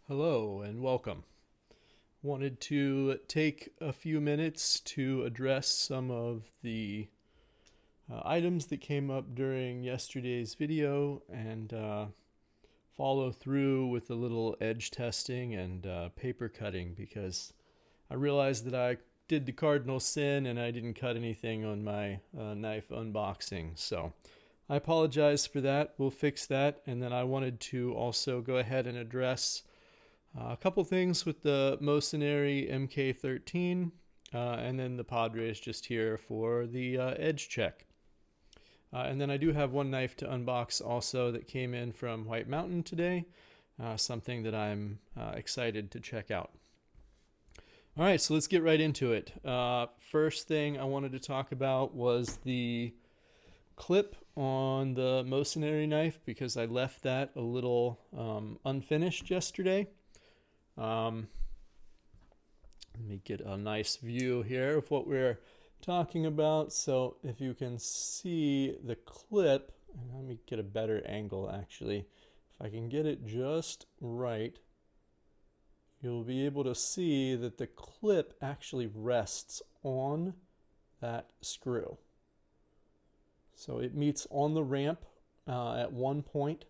Hello and welcome. Wanted to take a few minutes to address some of the items that came up during yesterday's video and follow through with a little edge testing and paper cutting, because I realized that I did the cardinal sin and I didn't cut anything on my knife unboxing. So I apologize for that. We'll fix that. And then I wanted to also go ahead and address a couple things with the Mocenary MK-13, and then the Padre is just here for the edge check. And then I do have one knife to unbox also that came in from White Mountain today, something that I'm excited to check out. All right, so let's get right into it. First thing I wanted to talk about was the clip on the Mocenary knife, because I left that a little unfinished yesterday. Let me get a nice view here of what we're talking about. So if you can see the clip, and let me get a better angle actually. If I can get it just right, you'll be able to see that the clip actually rests on that screw. So it meets on the ramp at one point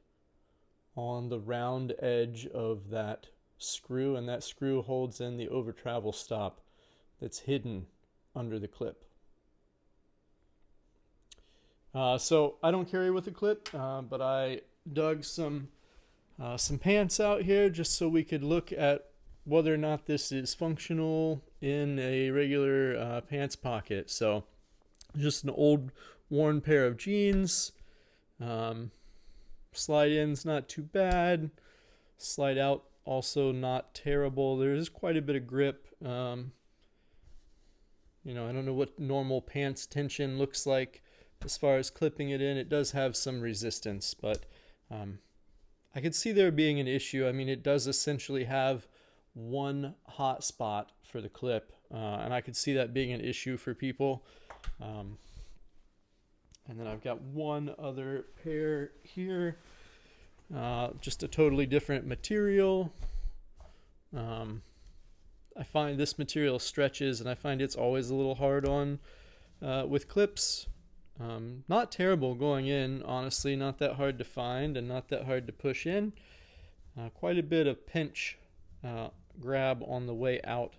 on the round edge of that screw, and that screw holds in the over travel stop that's hidden under the clip. So I don't carry with a clip, but I dug some pants out here just so we could look at whether or not this is functional in a regular pants pocket. So just an old worn pair of jeans. Slide in's not too bad. Slide out also not terrible. There is quite a bit of grip. I don't know what normal pants tension looks like as far as clipping it in. It does have some resistance, but I could see there being an issue. I mean, it does essentially have one hot spot for the clip, and I could see that being an issue for people. And then I've got one other pair here. Just a totally different material. I find this material stretches, and I find it's always a little hard on with clips. Not terrible going in, honestly, not that hard to find and not that hard to push in. Quite a bit of pinch grab on the way out.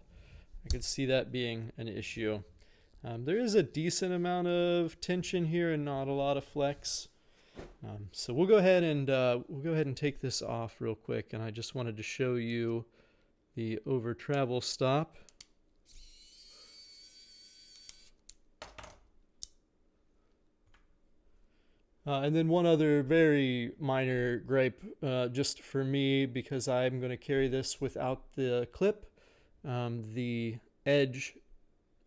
I could see that being an issue. There is a decent amount of tension here and not a lot of flex. So we'll go ahead and take this off real quick, and I just wanted to show you the over travel stop. And then one other very minor gripe, just for me, because I'm going to carry this without the clip. The edge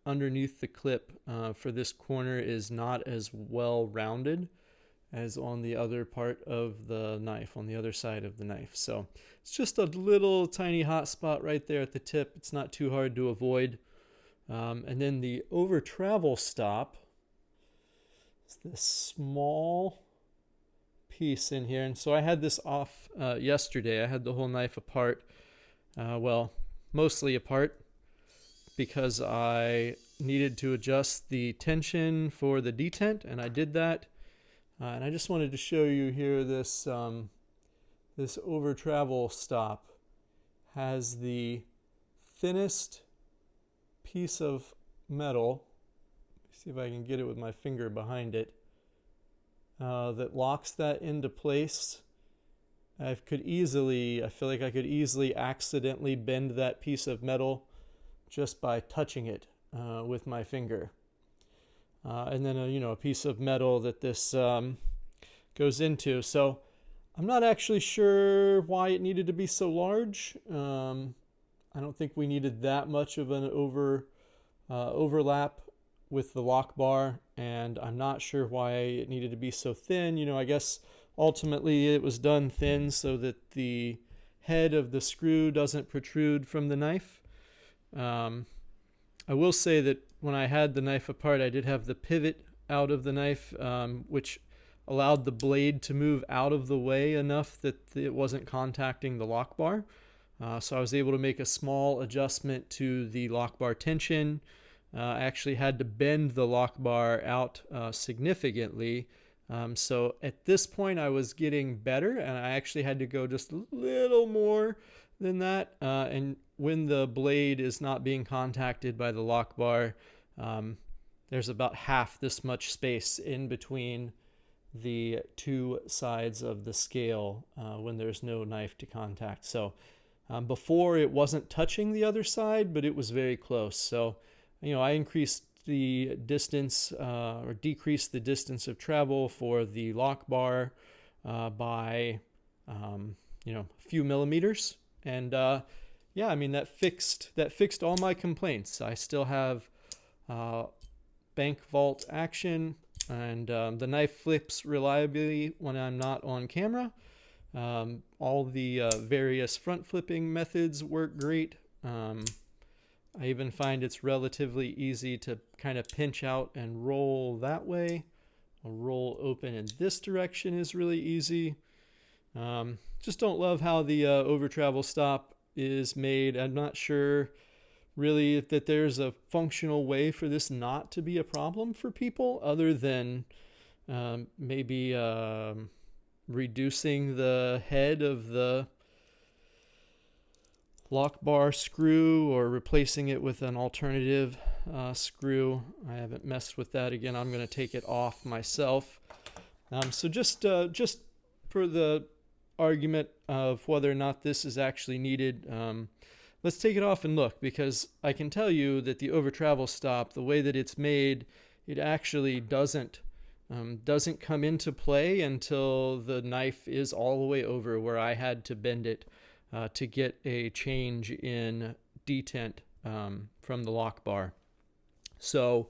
underneath the clip for this corner is not as well rounded as on the other part of the knife, on the other side of the knife. So it's just a little tiny hot spot right there at the tip. It's not too hard to avoid. And then the over travel stop is this small piece in here. And so I had this off yesterday. I had the whole knife apart, well, mostly apart, because I needed to adjust the tension for the detent, and I did that. And I just wanted to show you here this this over travel stop has the thinnest piece of metal. See if I can get it with my finger behind it. That locks that into place. I feel like I could easily accidentally bend that piece of metal just by touching it with my finger. And then a piece of metal that this goes into. So I'm not actually sure why it needed to be so large. I don't think we needed that much of an overlap with the lock bar, and I'm not sure why it needed to be so thin. I guess ultimately it was done thin so that the head of the screw doesn't protrude from the knife. I will say that when I had the knife apart, I did have the pivot out of the knife, which allowed the blade to move out of the way enough that it wasn't contacting the lock bar. So I was able to make a small adjustment to the lock bar tension. I actually had to bend the lock bar out significantly. So at this point I was getting better, and I actually had to go just a little more than that. And when the blade is not being contacted by the lock bar, there's about half this much space in between the two sides of the scale when there's no knife to contact. So before it wasn't touching the other side, but it was very close. So, I increased the distance or decreased the distance of travel for the lock bar by, a few millimeters. And yeah, I mean, that fixed all my complaints. I still have bank vault action, and the knife flips reliably when I'm not on camera. All the various front flipping methods work great. I even find it's relatively easy to kind of pinch out and roll that way. A roll open in this direction is really easy. Just don't love how the over travel stop is made. I'm not sure really that there's a functional way for this not to be a problem for people, other than maybe reducing the head of the lock bar screw or replacing it with an alternative screw. I haven't messed with that. Again, I'm going to take it off myself. So just for the argument of whether or not this is actually needed, let's take it off and look, because I can tell you that the over travel stop, the way that it's made, it actually doesn't come into play until the knife is all the way over, where I had to bend it to get a change in detent from the lock bar. So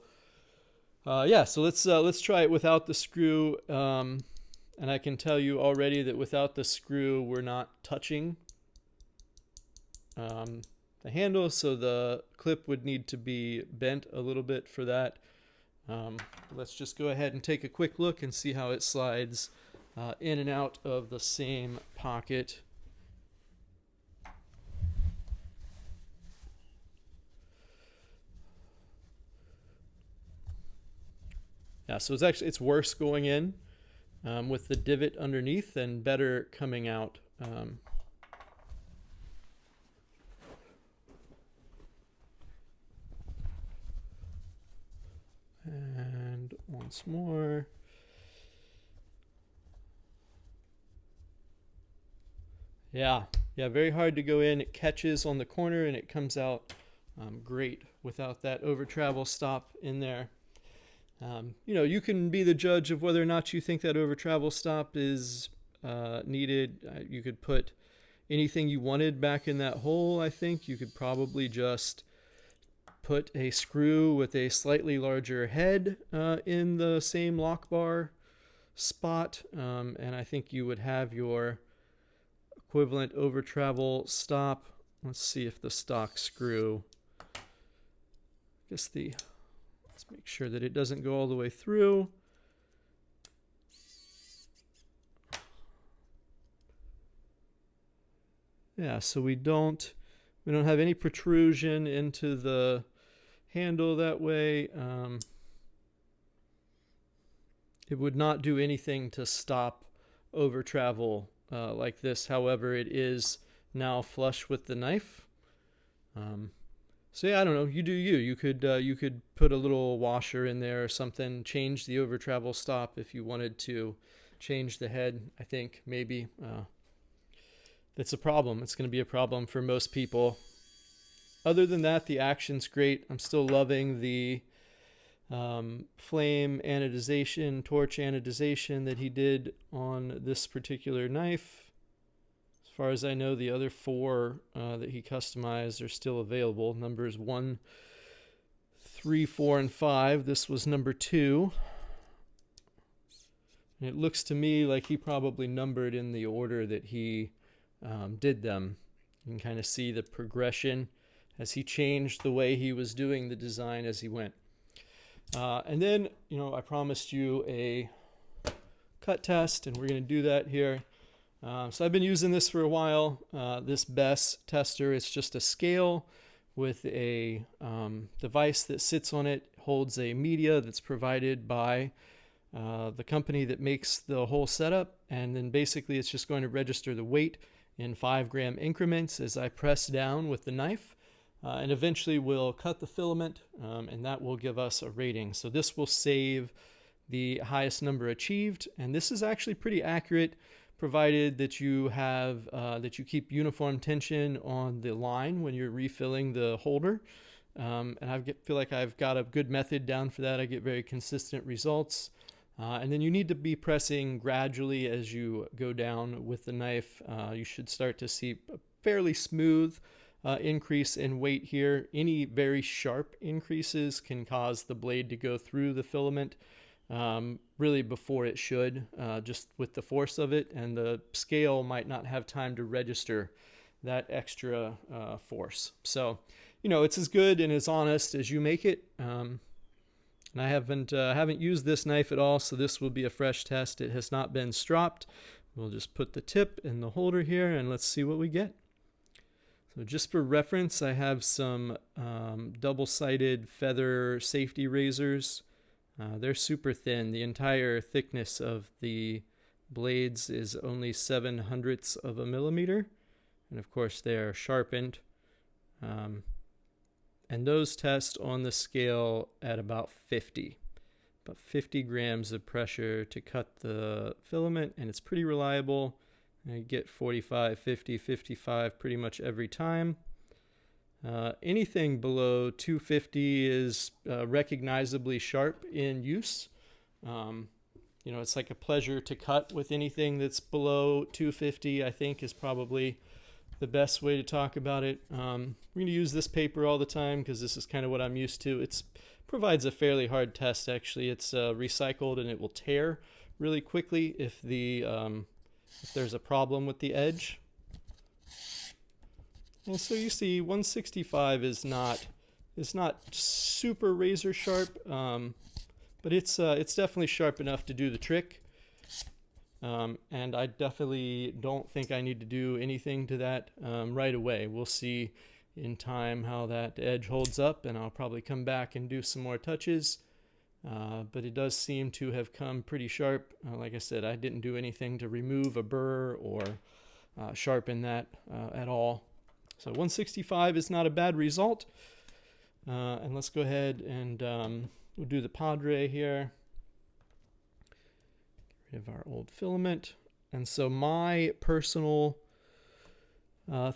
yeah, so let's try it without the screw. And I can tell you already that without the screw, we're not touching the handle, so the clip would need to be bent a little bit for that. Let's just go ahead and take a quick look and see how it slides in and out of the same pocket. Yeah, so it's worse going in with the divot underneath and better coming out. And once more. Yeah, very hard to go in. It catches on the corner and it comes out great without that over travel stop in there. You can be the judge of whether or not you think that over travel stop is needed. You could put anything you wanted back in that hole. I think you could probably just put a screw with a slightly larger head in the same lock bar spot, and I think you would have your equivalent over travel stop. Let's see if the stock screw, let's make sure that it doesn't go all the way through. Yeah, so we don't have any protrusion into the handle that way. It would not do anything to stop over travel like this. However, it is now flush with the knife. So yeah, I don't know. You do you. You could put a little washer in there or something. Change the over travel stop if you wanted to. Change the head. I think maybe that's a problem. It's going to be a problem for most people. Other than that, the action's great. I'm still loving the flame anodization, torch anodization that he did on this particular knife. As far as I know, the other 4 that he customized are still available. Numbers 1, 3, 4, and 5. This was number 2. And it looks to me like he probably numbered in the order that he did them. You can kind of see the progression as he changed the way he was doing the design as he went. And then, I promised you a cut test, and we're going to do that here. So I've been using this for a while. This BESS tester, it's just a scale with a device that sits on it, holds a media that's provided by the company that makes the whole setup, and then basically it's just going to register the weight in 5-gram increments as I press down with the knife, and eventually we'll cut the filament, and that will give us a rating. So this will save the highest number achieved, and this is actually pretty accurate, provided that you have that you keep uniform tension on the line when you're refilling the holder. And feel like I've got a good method down for that. I get very consistent results. And then you need to be pressing gradually as you go down with the knife. You should start to see a fairly smooth increase in weight here. Any very sharp increases can cause the blade to go through the filament really before it should, just with the force of it, and the scale might not have time to register that extra force. So, you know, it's as good and as honest as you make it. And I haven't used this knife at all, so this will be a fresh test. It has not been stropped. We'll just put the tip in the holder here, and let's see what we get. So just for reference, I have some double-sided feather safety razors. They're super thin. The entire thickness of the blades is only 0.07 of a millimeter, and of course they are sharpened. And those test on the scale at about 50 grams of pressure to cut the filament, and it's pretty reliable. I get 45, 50, 55 pretty much every time. Anything below 250 is recognizably sharp in use. You know, it's like a pleasure to cut with anything that's below 250, I think, is probably the best way to talk about it. We're going to use this paper all the time because this is kind of what I'm used to. It provides a fairly hard test, actually. It's recycled, and it will tear really quickly if there's a problem with the edge. And so you see 165 is not super razor sharp, but it's definitely sharp enough to do the trick. And I definitely don't think I need to do anything to that right away. We'll see in time how that edge holds up, and I'll probably come back and do some more touches. But it does seem to have come pretty sharp. Like I said, I didn't do anything to remove a burr or sharpen that at all. So 165 is not a bad result. And let's go ahead and we'll do the Padre here. Get rid of our old filament. And so my personal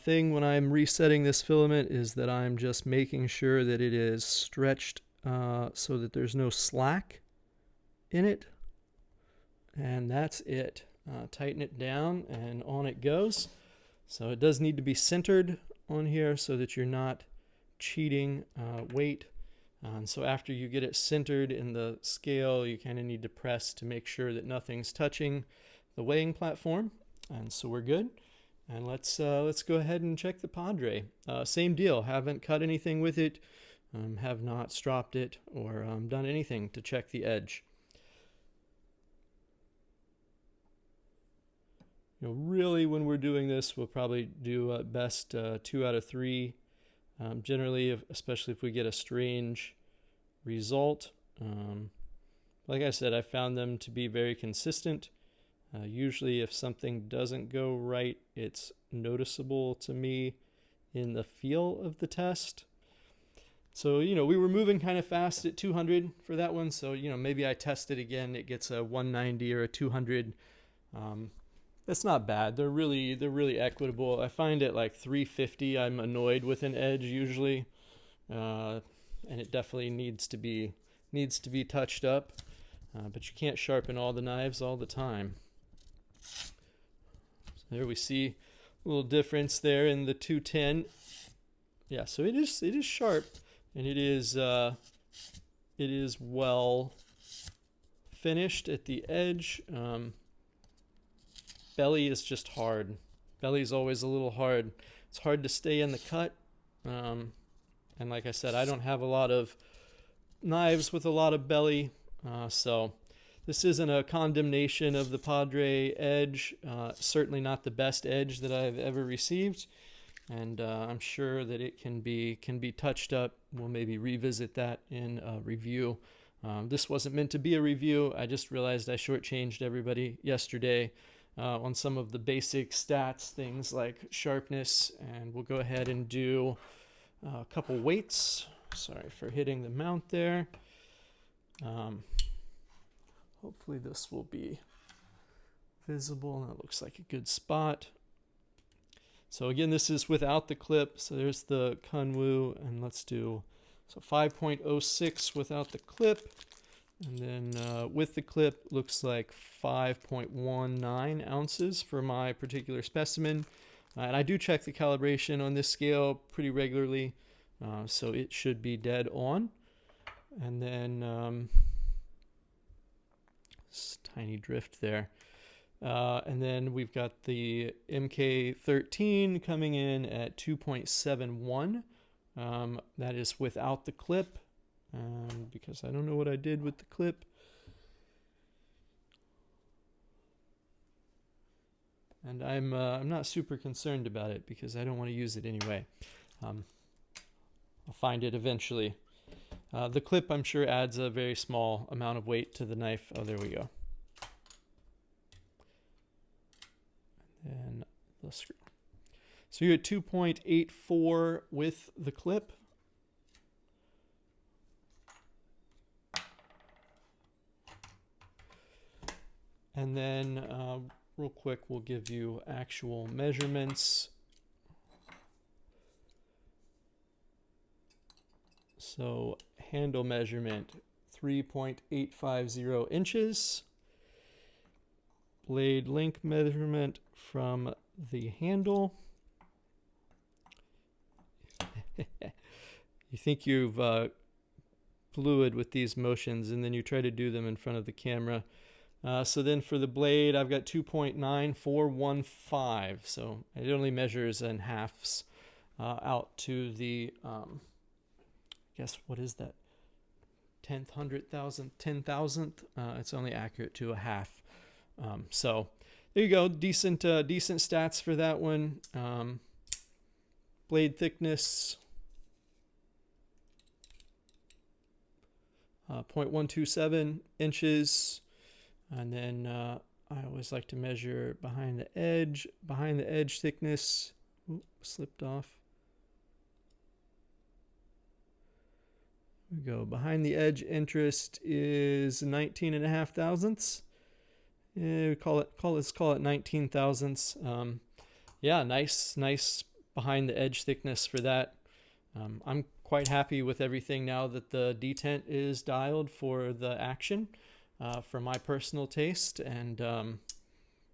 thing when I'm resetting this filament is that I'm just making sure that it is stretched so that there's no slack in it. And that's it. Tighten it down and on it goes. So it does need to be centered on here so that you're not cheating weight. And so after you get it centered in the scale, you kind of need to press to make sure that nothing's touching the weighing platform. And so we're good. And let's go ahead and check the Padre. Same deal. Haven't cut anything with it. Have not stropped it or done anything to check the edge. You know, really, when we're doing this, we'll probably do at best 2 out of 3. Generally, especially if we get a strange result. Like I said, I found them to be very consistent. Usually, if something doesn't go right, it's noticeable to me in the feel of the test. So, you know, we were moving kind of fast at 200 for that one. So, you know, maybe I test it again. It gets a 190 or a 200. That's not bad. They're really equitable. I find at like 350, I'm annoyed with an edge usually, and it definitely needs to be touched up. But you can't sharpen all the knives all the time. So there we see a little difference there in the 210. Yeah, so it is sharp, and it is well finished at the edge. Belly is just hard. Belly's always a little hard. It's hard to stay in the cut. And like I said, I don't have a lot of knives with a lot of belly. So This isn't a condemnation of the Padre edge, certainly not the best edge that I've ever received, and I'm sure that it can be touched up. We'll maybe revisit that in a review. This wasn't meant to be a review. I just realized I shortchanged everybody yesterday on some of the basic stats, things like sharpness, and we'll go ahead and do a couple weights. Sorry for hitting the mount there. Hopefully this will be visible. That looks like a good spot. So again, this is without the clip. So there's the Kunwu, and let's do 5.06 without the clip. And then with the clip, looks like 5.19 ounces for my particular specimen. And I do check the calibration on this scale pretty regularly, so it should be dead on. And then tiny drift there. And then we've got the MK-13 coming in at 2.71. That is without the clip, because I don't know what I did with the clip. And I'm not super concerned about it because I don't want to use it anyway. I'll find it eventually. The clip, I'm sure, adds a very small amount of weight to the knife. Oh, there we go. And the screw. So you're at 2.84 with the clip. And then real quick, we'll give you actual measurements. So handle measurement, 3.850 inches. Blade length measurement from the handle. You think you've fluid with these motions, and then you try to do them in front of the camera. So then for the blade, I've got 2.9415. So it only measures in halves out to the, I guess, what is that? 10th, 100,000th, 10,000th. It's only accurate to a half. So there you go. Decent stats for that one. Blade thickness, 0.127 inches. And then I always like to measure behind the edge thickness. Ooh, slipped off. There we go. Behind the edge interest is 19.5 thousandths. Yeah, let's call it 19 thousandths. Yeah, nice behind the edge thickness for that. I'm quite happy with everything now that the detent is dialed for the action. For my personal taste, and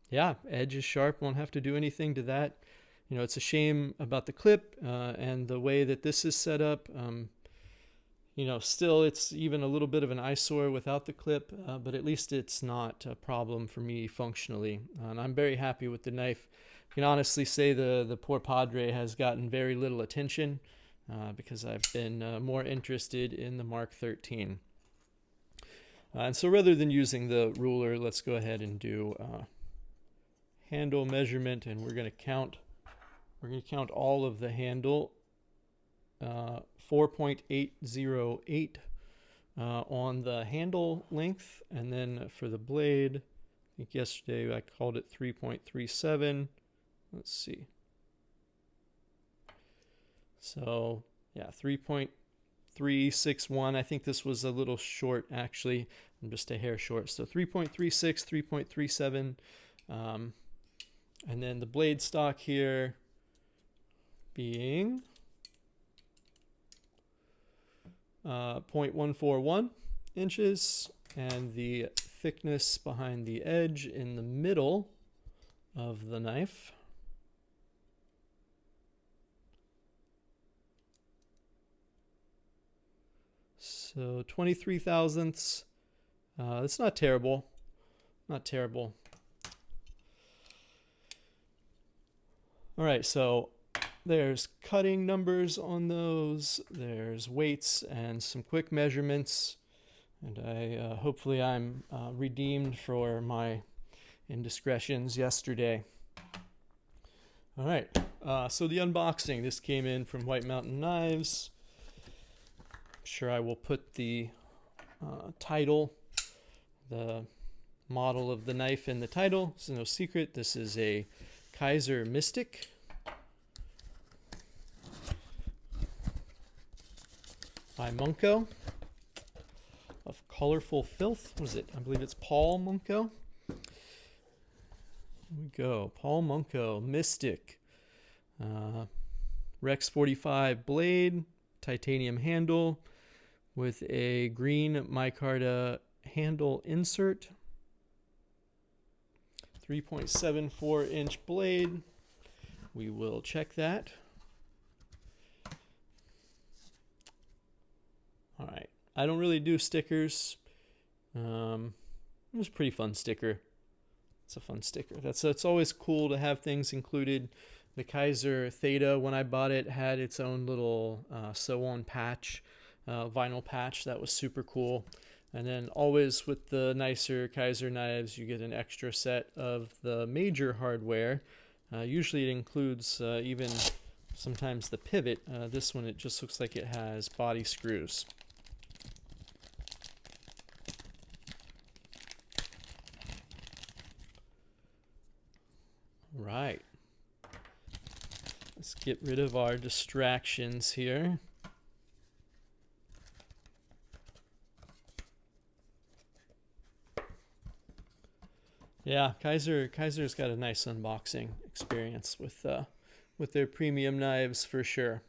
yeah, edge is sharp, won't have to do anything to that. You know, it's a shame about the clip and the way that this is set up. You know, still it's even a little bit of an eyesore without the clip, but at least it's not a problem for me functionally, and I'm very happy with the knife. I can honestly say the poor Padre has gotten very little attention because I've been more interested in the Mark 13. And so rather than using the ruler, let's go ahead and do handle measurement, and we're going to count all of the handle. 4.808 on the handle length, and then for the blade, I think yesterday I called it 3.37. Let's see. So yeah, 3.361. I think this was a little short, actually. I'm just a hair short. So 3.36, 3.37. And then the blade stock here being 0.141 inches. And the thickness behind the edge in the middle of the knife, so 23 thousandths. It's not terrible. Not terrible. All right, so there's cutting numbers on those. There's weights and some quick measurements. And I hopefully I'm redeemed for my indiscretions yesterday. All right, so the unboxing. This came in from White Mountain Knives. I'm sure I will put the title, the model of the knife in the title. It's no secret. This is a Kizer Mystic. By Munko of Colorful Filth. What is it? I believe it's Paul Munko. Here we go. Paul Munko Mystic. Rex 45 blade, titanium handle with a green micarta handle insert. 3.74 inch blade. We will check that. All right. I don't really do stickers. It was a pretty fun sticker. It's a fun sticker. It's always cool to have things included. The Kizer Theta, when I bought it, had its own little sew-on patch, vinyl patch. That was super cool. And then always with the nicer Kizer knives, you get an extra set of the major hardware. Usually it includes even sometimes the pivot. This one, it just looks like it has body screws. Right. Let's get rid of our distractions here. Yeah, Kizer's got a nice unboxing experience with their premium knives for sure.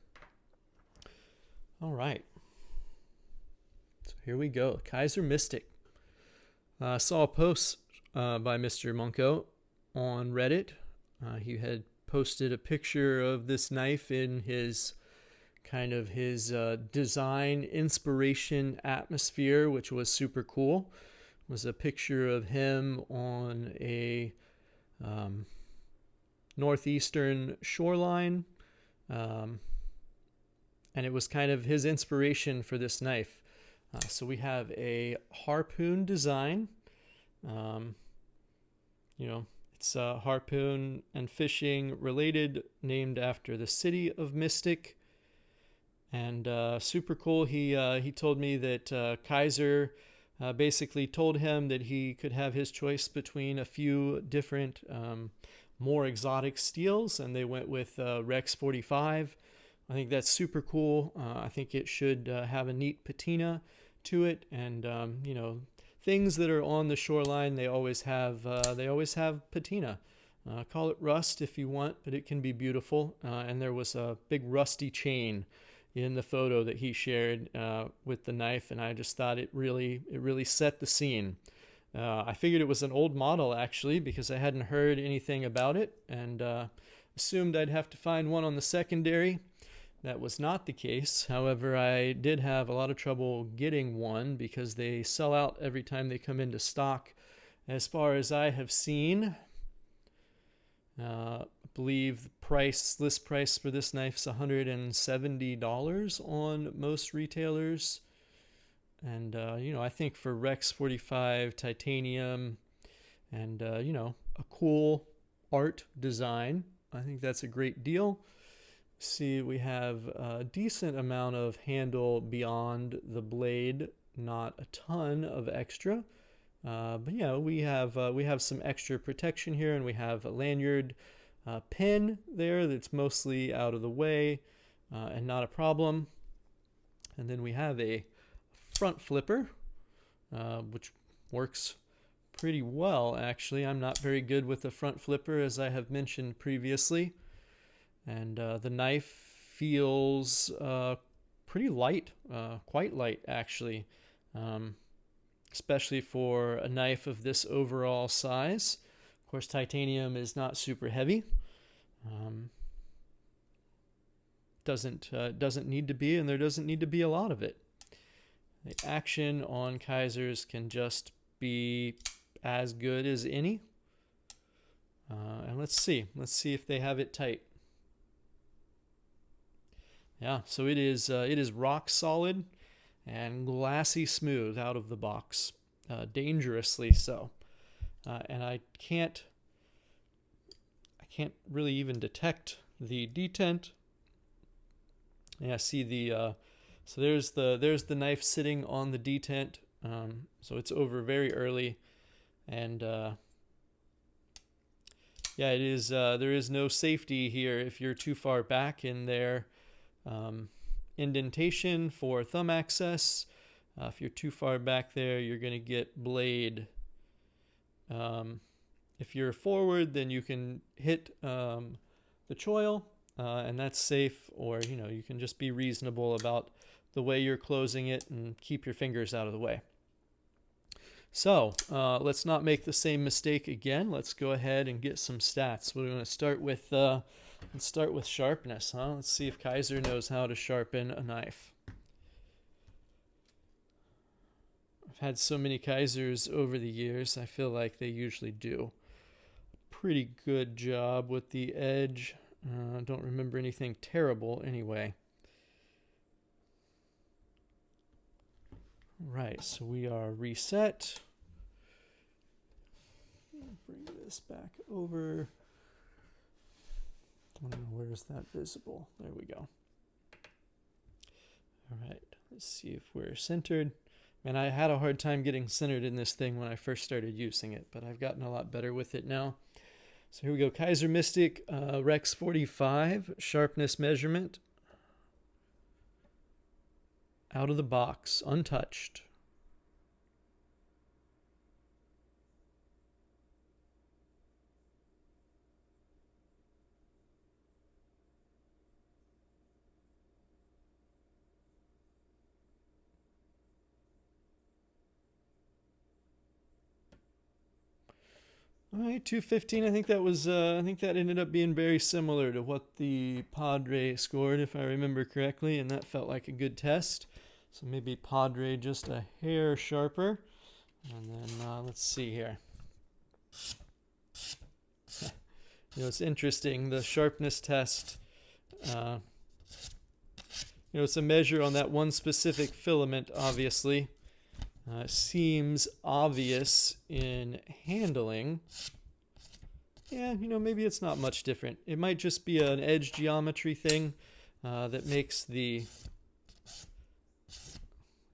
All right. So here we go. Kizer Mystic. I saw a post by Mr. Munko on Reddit. He had posted a picture of this knife in his design inspiration atmosphere, which was super cool. It was a picture of him on a northeastern shoreline, and it was kind of his inspiration for this knife. So we have a Harpoon design. It's harpoon and fishing related, named after the city of Mystic, and super cool. He told me that Kizer basically told him that he could have his choice between a few different more exotic steels, and they went with Rex 45. I think that's super cool. I think it should have a neat patina to it, and things that are on the shoreline, they always have patina. Call it rust if you want, but it can be beautiful. And there was a big rusty chain in the photo that he shared with the knife, and I just thought it really set the scene. I figured it was an old model actually, because I hadn't heard anything about it, and assumed I'd have to find one on the secondary. That was not the case. However, I did have a lot of trouble getting one because they sell out every time they come into stock, as far as I have seen. I believe the list price for this knife is $170 on most retailers. And, I think for Rex 45 titanium and, a cool art design, I think that's a great deal. See, we have a decent amount of handle beyond the blade, not a ton of extra, but yeah, we have some extra protection here, and we have a lanyard pin there that's mostly out of the way and not a problem. And then we have a front flipper, which works pretty well actually. I'm not very good with the front flipper, as I have mentioned previously. And the knife feels pretty light, quite light actually, especially for a knife of this overall size. Of course, titanium is not super heavy. Doesn't need to be, and there doesn't need to be a lot of it. The action on Kizers can just be as good as any. And let's see if they have it tight. Yeah, so it is rock solid, and glassy smooth out of the box, dangerously so. And I can't really even detect the detent. Yeah, see the so there's the knife sitting on the detent. So it's over very early, and yeah, it is. There is no safety here if you're too far back in their indentation for thumb access. If you're too far back there, you're going to get blade. If you're forward, then you can hit the choil, and that's safe. Or you can just be reasonable about the way you're closing it and keep your fingers out of the way. So let's not make the same mistake again. Let's go ahead and get some stats. We're going to start with sharpness. Let's see if Kizer knows how to sharpen a knife. I've had so many Kizers over the years. I feel like they usually do a pretty good job with the edge. I don't remember anything terrible anyway. Right, so we are reset. Bring this back over. I don't know, where is that visible? There we go. All right, let's see if we're centered. Man, I had a hard time getting centered in this thing when I first started using it, but I've gotten a lot better with it now. So here we go, Kizer Mystic, Rex 45, sharpness measurement. Out of the box, untouched. All right, 215. I think that was. I think that ended up being very similar to what the Padre scored, if I remember correctly, and that felt like a good test. So maybe Padre just a hair sharper, and then let's see here. It's interesting. The sharpness test. It's a measure on that one specific filament, obviously. Seems obvious in handling. Yeah, maybe it's not much different. It might just be an edge geometry thing that makes the...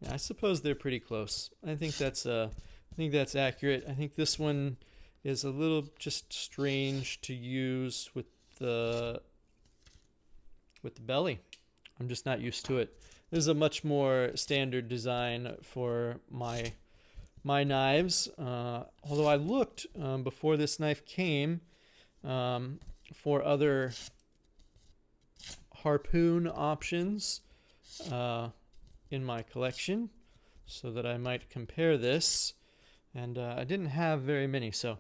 Yeah, I suppose they're pretty close. I think that's accurate. I think this one is a little just strange to use with the belly. I'm just not used to it. This is a much more standard design for my knives. Although I looked before this knife came for other Harpoon options in my collection, so that I might compare this, and I didn't have very many. So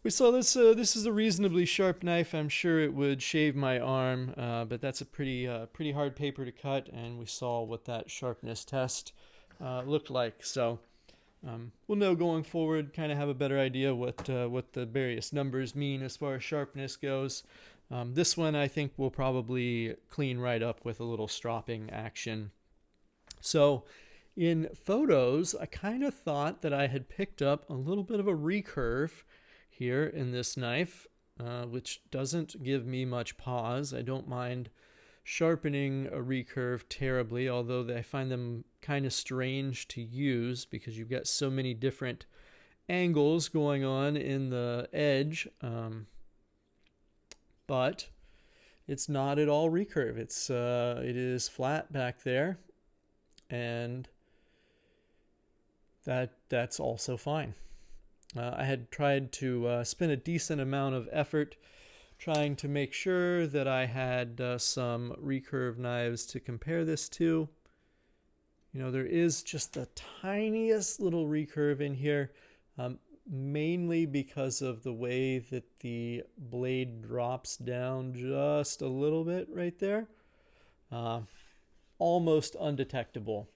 we saw this. This is a reasonably sharp knife. I'm sure it would shave my arm, but that's a pretty hard paper to cut, and we saw what that sharpness test looked like. So we'll know going forward, kind of have a better idea what the various numbers mean as far as sharpness goes. This one I think will probably clean right up with a little stropping action. So in photos, I kind of thought that I had picked up a little bit of a recurve here in this knife, which doesn't give me much pause. I don't mind sharpening a recurve terribly, although I find them kind of strange to use because you've got so many different angles going on in the edge. But it's not at all recurve. It is flat back there, and that's also fine. I had tried to spend a decent amount of effort trying to make sure that I had some recurve knives to compare this to. There is just the tiniest little recurve in here, mainly because of the way that the blade drops down just a little bit right there. Almost undetectable.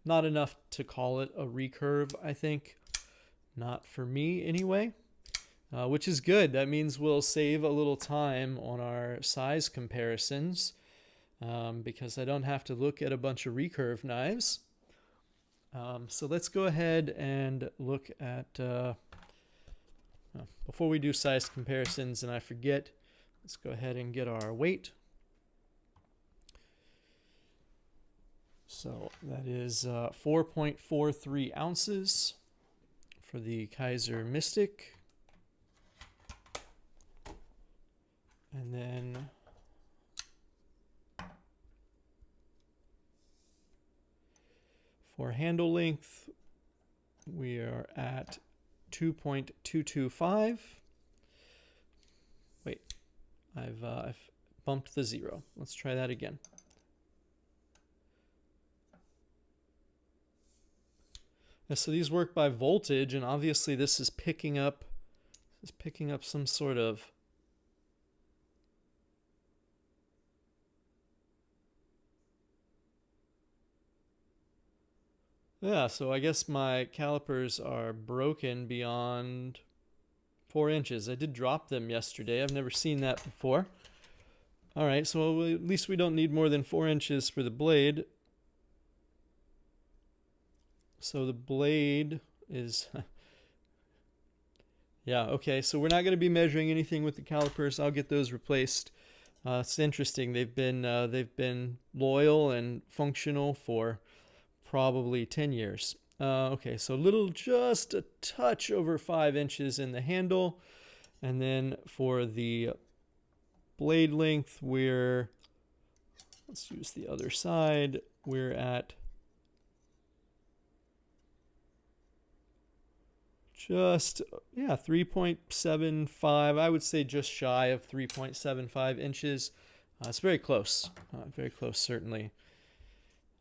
Not enough to call it a recurve, I think. Not for me anyway, which is good. That means we'll save a little time on our size comparisons. because I don't have to look at a bunch of recurve knives. So let's go ahead and look at, before we do size comparisons and I forget, let's go ahead and get our weight. So that is 4.43 ounces for the Kizer Mystic. And then for handle length, we are at 2.225. Wait, I've bumped the 0. Let's try that again. So these work by voltage, and obviously this is picking up some sort of so I guess my calipers are broken beyond 4 inches. I did drop them yesterday. I've never seen that before. All right, so at least we don't need more than 4 inches for the blade. So the blade is, yeah, okay. So we're not going to be measuring anything with the calipers. I'll get those replaced. It's interesting. They've been loyal and functional for probably 10 years. Okay, so just a touch over 5 inches in the handle, and then for the blade length, let's use the other side. We're at just, 3.75. I would say just shy of 3.75 inches. It's very close. Very close, certainly.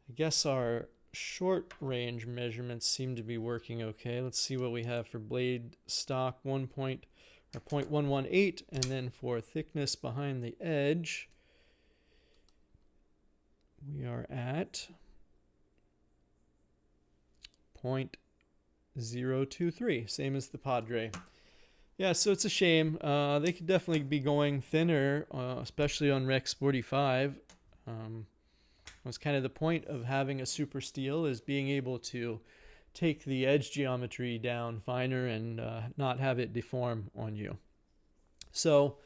I guess our short range measurements seem to be working okay. Let's see what we have for blade stock, 0.118, and then for thickness behind the edge, we are at 0.023, same as the Padre. Yeah, so it's a shame. They could definitely be going thinner, especially on Rex 45. Was kind of the point of having a super steel, is being able to take the edge geometry down finer and not have it deform on you. So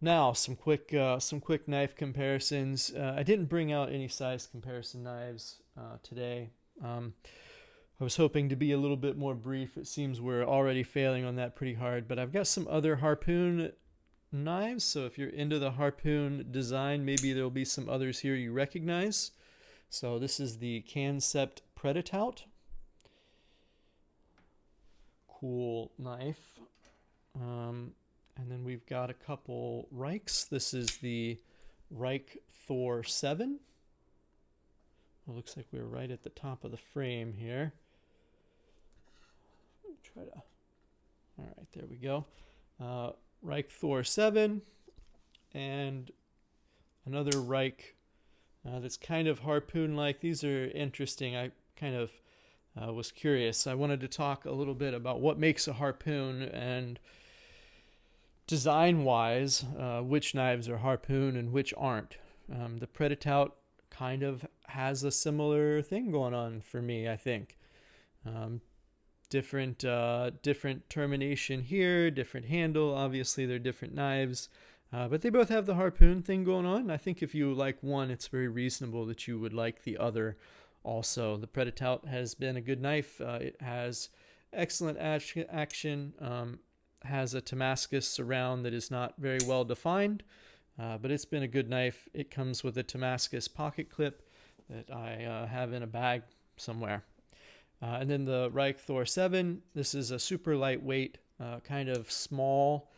now some quick knife comparisons. I didn't bring out any size comparison knives today. I was hoping to be a little bit more brief. It seems we're already failing on that pretty hard, but I've got some other Harpoon knives, so if you're into the Harpoon design, maybe there'll be some others here you recognize. So this is the Kansept Pretatout. Cool knife. And then we've got a couple Rikes. This is the Rike Thor 7. It looks like we're right at the top of the frame here. All right, there we go. Rike Thor 7, and another Rike that's kind of Harpoon-like. These are interesting. I kind of was curious. I wanted to talk a little bit about what makes a Harpoon, and design-wise, which knives are Harpoon and which aren't. The Pretatout kind of has a similar thing going on for me, I think. Different termination here, different handle. Obviously, they're different knives, but they both have the Harpoon thing going on. I think if you like one, it's very reasonable that you would like the other also. The Pretatout has been a good knife. It has excellent action, has a Damascus surround that is not very well defined, but it's been a good knife. It comes with a Damascus pocket clip that I have in a bag somewhere. And then the Rike Thor 7, this is a super lightweight, kind of small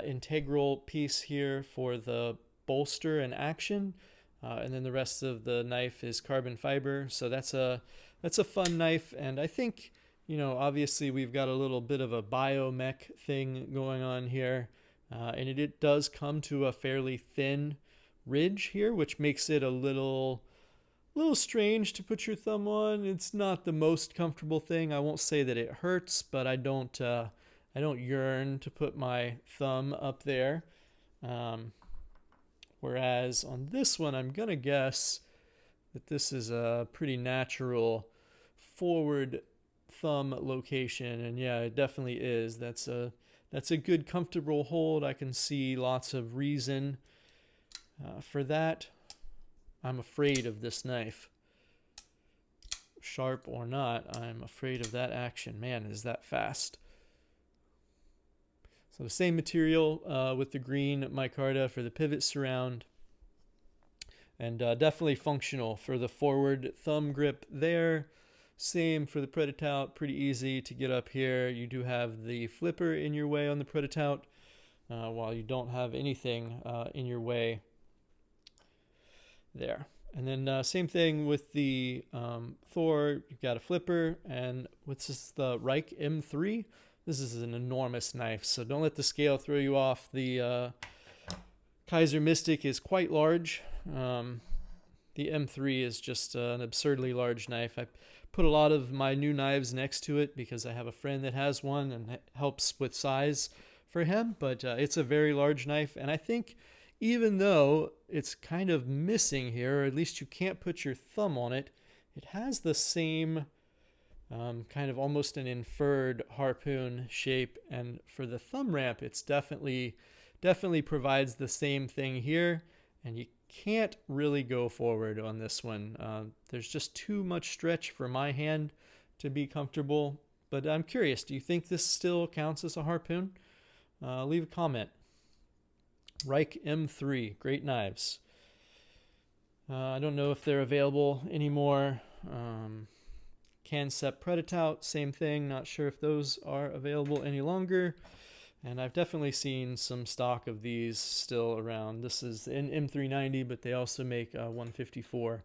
integral piece here for the bolster and action. And then the rest of the knife is carbon fiber. So that's a fun knife. And I think, obviously we've got a little bit of a biomech thing going on here. And it does come to a fairly thin ridge here, which makes it a little strange to put your thumb on. It's not the most comfortable thing. I won't say that it hurts, but I don't yearn to put my thumb up there. Whereas on this one, I'm going to guess that this is a pretty natural forward thumb location. And yeah, it definitely is. That's a good comfortable hold. I can see lots of reason for that. I'm afraid of this knife. Sharp or not, I'm afraid of that action. Man, is that fast. So the same material with the green micarta for the pivot surround. And definitely functional for the forward thumb grip there. Same for the Pretatout, pretty easy to get up here. You do have the flipper in your way on the Pretatout, while you don't have anything in your way there. And then same thing with the Thor. You've got a flipper, and what's this, the Rike M3? This is an enormous knife, so don't let the scale throw you off. The Kizer Mystic is quite large. The M3 is just an absurdly large knife. I put a lot of my new knives next to it because I have a friend that has one, and it helps with size for him, but it's a very large knife. And I think even though it's kind of missing here, or at least you can't put your thumb on it, it has the same kind of almost an inferred harpoon shape. And for the thumb ramp, it's definitely provides the same thing here. And you can't really go forward on this one. There's just too much stretch for my hand to be comfortable. But I'm curious, do you think this still counts as a harpoon? Leave a comment. Rike M3, great knives. I don't know if they're available anymore. Kansept Pretatout, same thing. Not sure if those are available any longer. And I've definitely seen some stock of these still around. This is an M390, but they also make a 154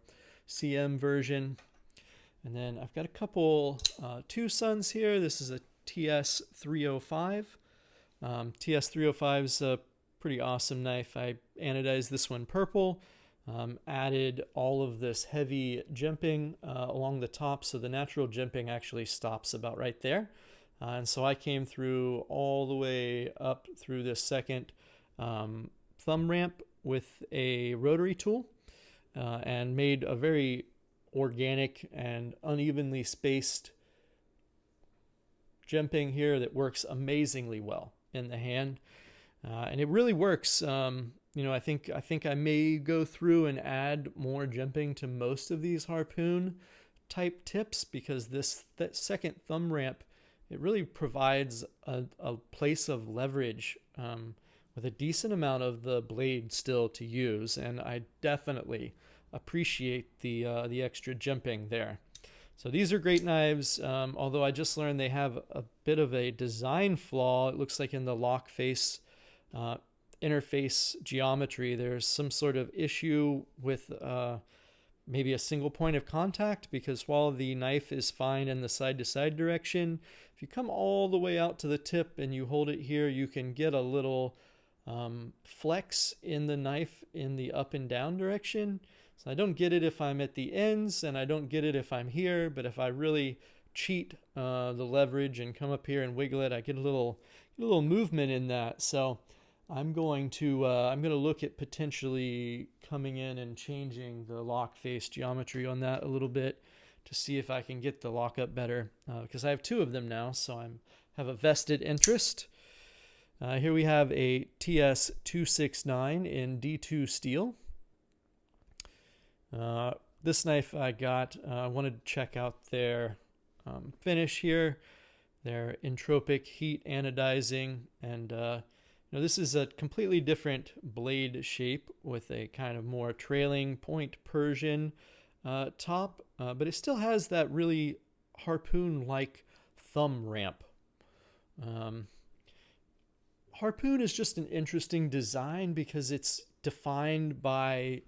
CM version. And then I've got a couple Twosuns here. This is a TS305. TS305 is a pretty awesome knife. I anodized this one purple. Added all of this heavy jimping along the top, so the natural jimping actually stops about right there. And so I came through all the way up through this second thumb ramp with a rotary tool and made a very organic and unevenly spaced jimping here that works amazingly well in the hand. And it really works. You know, I think I may go through and add more jimping to most of these harpoon type tips, because that second thumb ramp, it really provides a place of leverage with a decent amount of the blade still to use, and I definitely appreciate the extra jimping there. So these are great knives, although I just learned they have a bit of a design flaw. It looks like in the lock face interface geometry, there's some sort of issue with maybe a single point of contact, because while the knife is fine in the side-to-side direction, if you come all the way out to the tip and you hold it here, you can get a little flex in the knife in the up and down direction. So I don't get it if I'm at the ends, and I don't get it if I'm here, but if I really cheat the leverage and come up here and wiggle it, I get a little movement in that. So I'm going to look at potentially coming in and changing the lock face geometry on that a little bit to see if I can get the lockup better, because I have two of them now, so I have a vested interest. Here we have a TS269 in D2 steel. This knife I got, I wanted to check out their finish here, their entropic heat anodizing, and now this is a completely different blade shape with a kind of more trailing point Persian top, but it still has that really harpoon-like thumb ramp. Harpoon is just an interesting design because it's defined by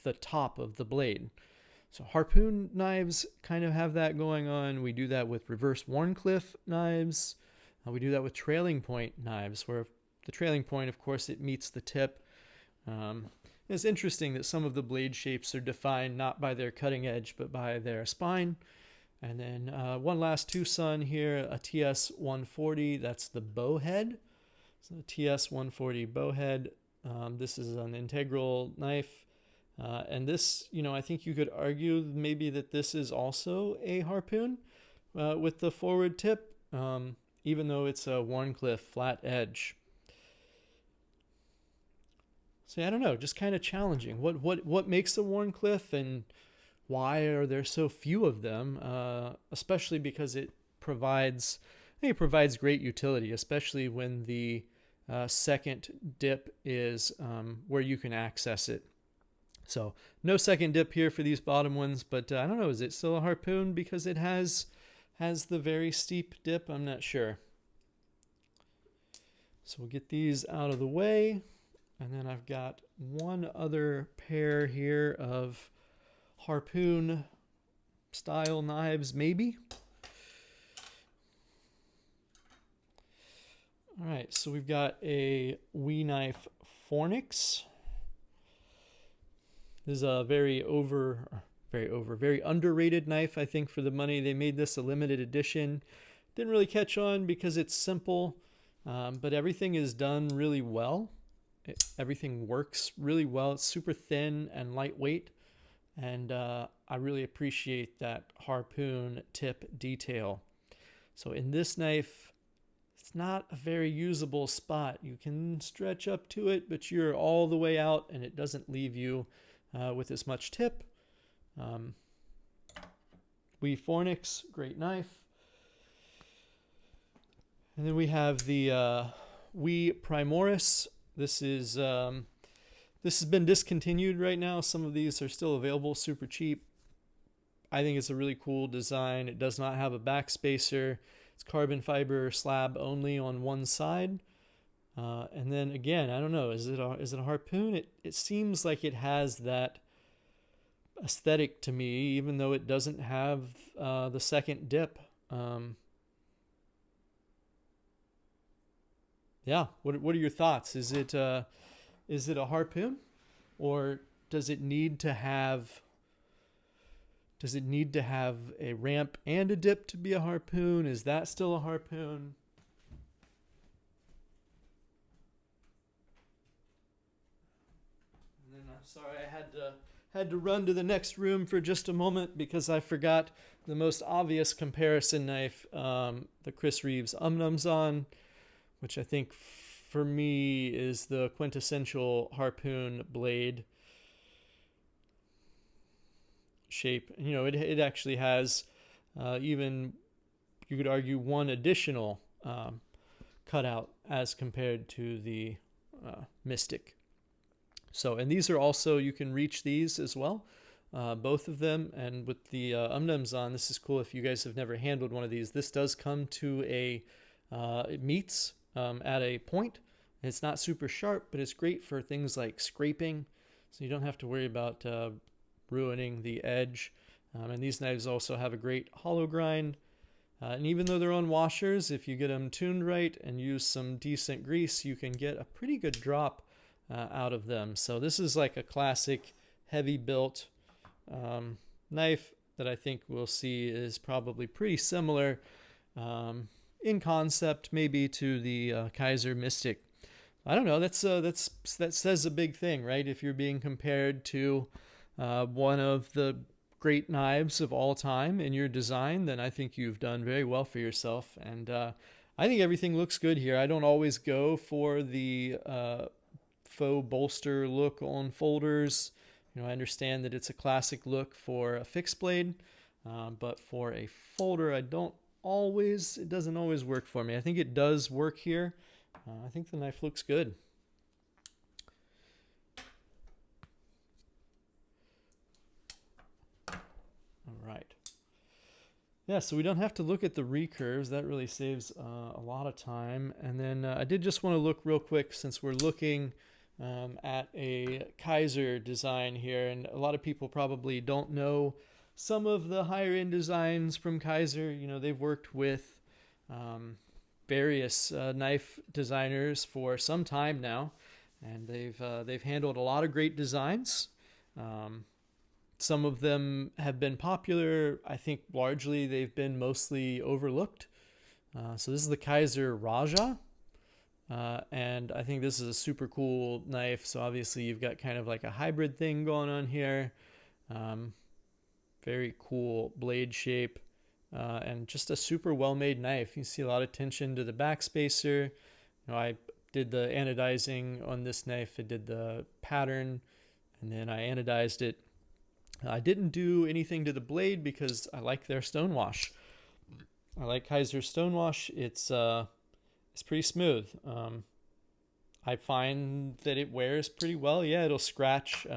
the top of the blade. So harpoon knives kind of have that going on. We do that with reverse Wharncliffe knives. We do that with trailing point knives, where the trailing point, of course, it meets the tip. It's interesting that some of the blade shapes are defined not by their cutting edge, but by their spine. And then one last Twosun here, a TS140. That's the bow head. So the TS140 bow head. This is an integral knife. And this, I think you could argue maybe that this is also a harpoon with the forward tip, even though it's a Wharncliffe flat edge. So I don't know, just kind of challenging. What makes a Wharncliffe, and why are there so few of them? Especially because I think it provides great utility, especially when the second dip is where you can access it. So no second dip here for these bottom ones, but I don't know, is it still a harpoon because it has the very steep dip? I'm not sure. So we'll get these out of the way. And then I've got one other pair here of harpoon style knives, maybe. All right, so we've got a Wee Knife Fornix. This is a very underrated knife, I think, for the money. They made this a limited edition. Didn't really catch on because it's simple, but everything is done really well. Everything works really well. It's super thin and lightweight, and I really appreciate that harpoon tip detail. So in this knife, it's not a very usable spot. You can stretch up to it, but you're all the way out, and it doesn't leave you with as much tip. Wee Fornix, great knife. And then we have the Wee Primoris. This has been discontinued right now. Some of these are still available, super cheap. I think it's a really cool design. It does not have a backspacer. It's carbon fiber slab only on one side. And then again, I don't know, is it a harpoon? It seems like it has that aesthetic to me, even though it doesn't have the second dip. Yeah, what are your thoughts? Is it a harpoon, or does it need to have a ramp and a dip to be a harpoon? Is that still a harpoon? And then I'm sorry, I had to run to the next room for just a moment because I forgot the most obvious comparison knife, the Chris Reeves Umnumzon, which I think for me is the quintessential harpoon blade shape. It actually has even, you could argue, one additional cutout as compared to the Mystic. So, and these are also, you can reach these as well, both of them. And with the Umnumzon, this is cool if you guys have never handled one of these. This does come to it meets at a point. It's not super sharp, but it's great for things like scraping, so you don't have to worry about ruining the edge. And these knives also have a great hollow grind. And even though they're on washers, if you get them tuned right and use some decent grease, you can get a pretty good drop out of them. So this is like a classic heavy built knife that I think we'll see is probably pretty similar in concept, maybe, to the Kizer Mystic. I don't know. That says a big thing, right? If you're being compared to one of the great knives of all time in your design, then I think you've done very well for yourself. And I think everything looks good here. I don't always go for the faux bolster look on folders. I understand that it's a classic look for a fixed blade, but for a folder, it doesn't always work for me. I think it does work here. I think the knife looks good. All right. Yeah, so we don't have to look at the recurves. That really saves a lot of time. And then I did just want to look real quick, since we're looking at a Kizer design here, and a lot of people probably don't know some of the higher end designs from Kizer. They've worked with various knife designers for some time now, and they've handled a lot of great designs. Some of them have been popular. I think largely they've been mostly overlooked. So this is the Kizer Raja. And I think this is a super cool knife. So obviously you've got kind of like a hybrid thing going on here. Very cool blade shape, and just a super well-made knife. You see a lot of attention to the backspacer. I did the anodizing on this knife. I did the pattern, and then I anodized it. I didn't do anything to the blade because I like their stonewash. I like Kizer stonewash. It's pretty smooth. I find that it wears pretty well. Yeah, it'll scratch.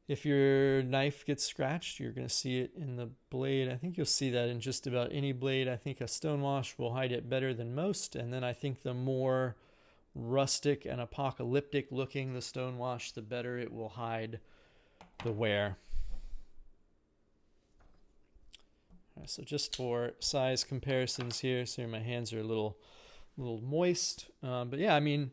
If your knife gets scratched, you're going to see it in the blade. I think you'll see that in just about any blade. I think a stonewash will hide it better than most. And then I think the more rustic and apocalyptic looking the stonewash, the better it will hide the wear. Right, so just for size comparisons here, so my hands are a little moist. But yeah, I mean,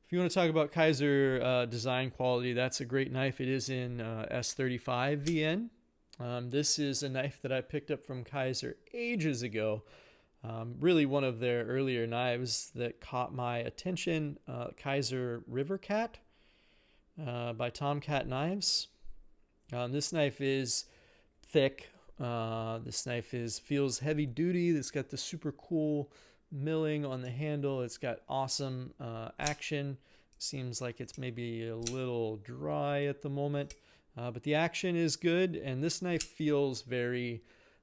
if you want to talk about Kizer design quality, that's a great knife. It is in S35 VN. This is a knife that I picked up from Kizer ages ago. Really one of their earlier knives that caught my attention. Kizer River Cat by Tomcat Knives. This knife is thick. This knife feels heavy duty. It's got the super cool milling on the handle. It's got awesome action. Seems like it's maybe a little dry at the moment, but the action is good, and this knife feels very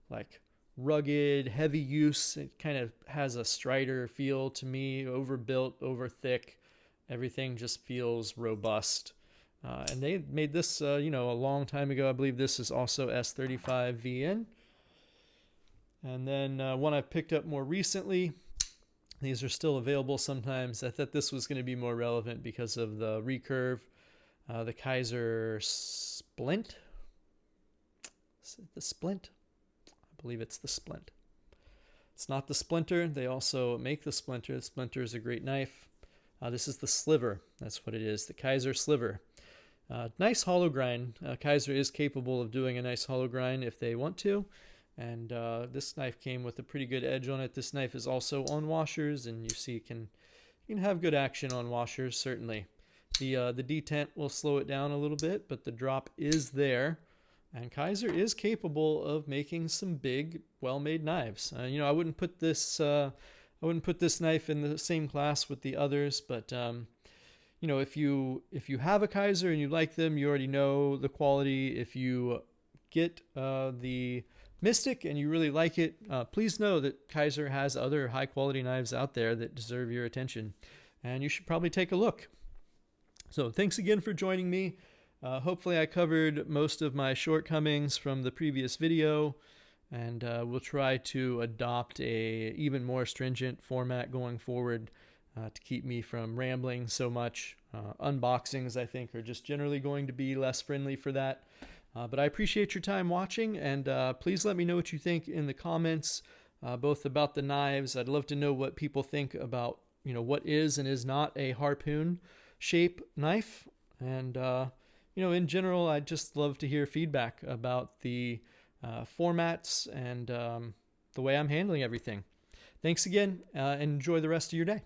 like rugged, heavy use. It kind of has a Strider feel to me, overbuilt, over thick. Everything just feels robust. And they made this a long time ago. I believe this is also S35 VN. And then one I picked up more recently. These are still available sometimes. I thought this was going to be more relevant because of the recurve. The Kizer Splint. Is it the Splint? I believe it's the Splint. It's not the Splinter. They also make the Splinter. The Splinter is a great knife. This is the Sliver. That's what it is, the Kizer Sliver. Nice hollow grind. Kizer is capable of doing a nice hollow grind if they want to. And this knife came with a pretty good edge on it. This knife is also on washers, and you see you can have good action on washers, certainly. The detent will slow it down a little bit, but the drop is there. And Kizer is capable of making some big, well-made knives. I wouldn't put this knife in the same class with the others, but if you have a Kizer and you like them, you already know the quality. If you get the Mystic and you really like it, please know that Kizer has other high quality knives out there that deserve your attention, and you should probably take a look. So thanks again for joining me. Hopefully I covered most of my shortcomings from the previous video, and we'll try to adopt a even more stringent format going forward to keep me from rambling so much. Unboxings, I think, are just generally going to be less friendly for that. But I appreciate your time watching, and please let me know what you think in the comments, both about the knives. I'd love to know what people think about, what is and is not a Harpoon shape knife. And, in general, I'd just love to hear feedback about the formats and the way I'm handling everything. Thanks again, and enjoy the rest of your day.